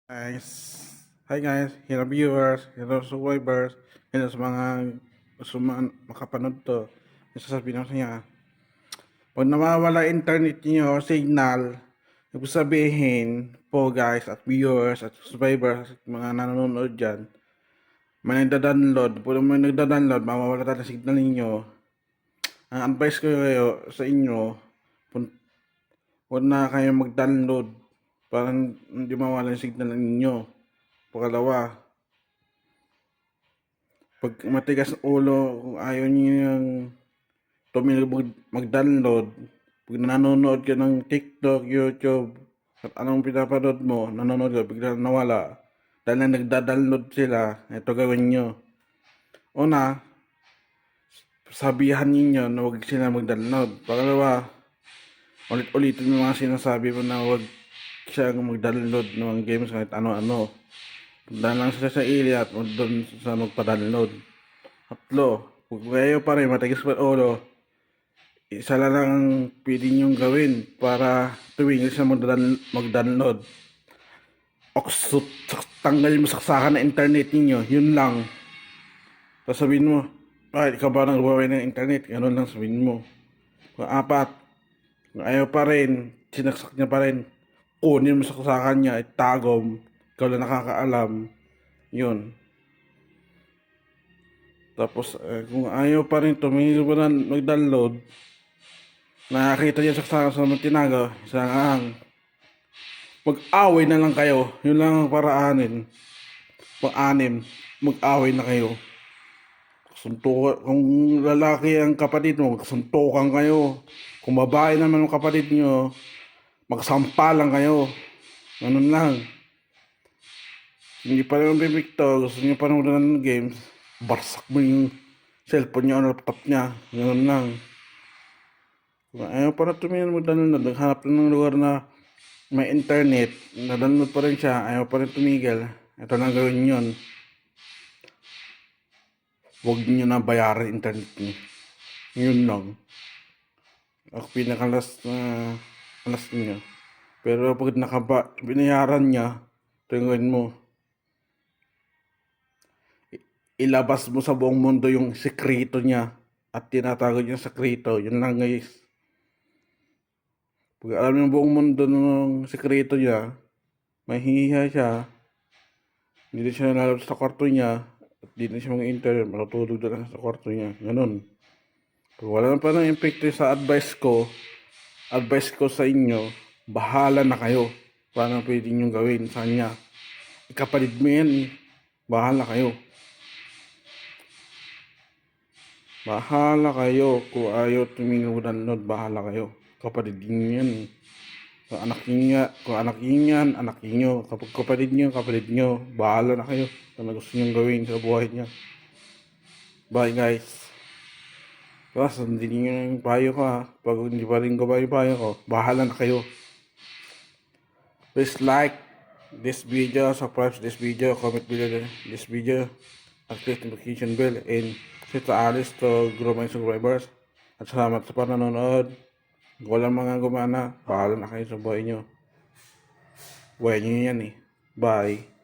Guys, hi guys, hello viewers, hello subscribers, hello sa mga gusto makapanood to. Sasabihin ko sa inyo, pag nawawala internet niyo, signal, ibig sabihin po guys at viewers at subscribers at mga nanonood dyan, may nagda-download, pag may nagda-download, mawawala talaga signal ninyo. Ang advice ko kayo sa inyo, huwag na kayo mag-download para hindi mawala yung signal ninyo. Pangalawa, pag matigas ang ulo, kung ayaw niyo yung mag-download, pag nanonood ka ng TikTok, YouTube, at anong pinapanood mo, nanonood ka, bigla nawala. Dahil na nagda-download sila, ito gawin nyo. Una, sabihan ninyo na huwag sila mag-download. Pangalawa, ulit-ulitin mo mga sinasabi mo na huwag siya mag-download ng games kahit ano-ano. Punta lang sila sa area at doon sa magpa-download. Tatlo, kung kayo pa rin matigas pa ulo, isa lang ang pwede niyong gawin para tuwing siya mag-download. Tanggalin mo saksakan ng internet ninyo, yun lang. Tapos sabihin mo, ikaw ba nang buhay ng internet? Ganun lang sabihin mo. Kung apat, kung ayaw pa rin, sinaksak niya pa rin, kunin mo saksakan niya, itagom, ikaw lang nakakaalam, yun. Tapos kung ayaw pa rin tumingin mo na mag-download, nakakita niya sa mga tinaga, isang mag-away na lang kayo. Yun lang ang paraanin. Pang-anim, mag-away na kayo. Suntukan, kung lalaki ang kapatid mo, magsuntukan kayo. Kung babae naman ang kapatid nyo, magsampalan kayo. Ganun lang. Hindi pa rin pipikto, gusto nyo pa rin ng games, barsak mo yung cellphone niya o laptop niya. Ganun lang. Kung ayaw pa na tumingin mo download, naghanap lang ng lugar na may internet, na-download pa rin siya, ayaw pa rin tumigil. Ito lang gawin yun. Huwag nyo na bayaran internet niyo. Yun lang. Ako pinakalas na alas niya. Pero pag binayaran niya, tingin mo, ilabas mo sa buong mundo yung sekreto niya at tinatago niya sekreto. Yun lang guys. Pag alam yung buong mundo ng sekreto niya, mahihiya siya, hindi na siya nalalabas sa kwarto niya, at hindi na siya mag-internet, matutulog na lang sa kwarto niya. Ganun. Kung wala na pa ng epekto sa advice ko sa inyo, bahala na kayo. Paano pwede nyo gawin sa kanya. Ikapatid mo yan eh. Bahala kayo. Bahala kayo. Kung ayaw tumingin mo download, bahala kayo. Kapatid nyo yan eh. Kung anak nyo yan, anak nyo. Kapag kapatid nyo. Bahala na kayo. Kung gusto nyo gawin sa buhay nyo. Bye guys. Tapos, hindi nyo yung payo ko ha. Pag hindi pa rin ko ba yung payo ko, bahala na kayo. Please like this video, subscribe to this video, comment below this video, at click the notification bell, and set to Alice to grow my subscribers. At salamat sa panonood. Kung walang mga gumana, bahala na kayo sa buhay nyo. Buhay nyo yan eh. Bye.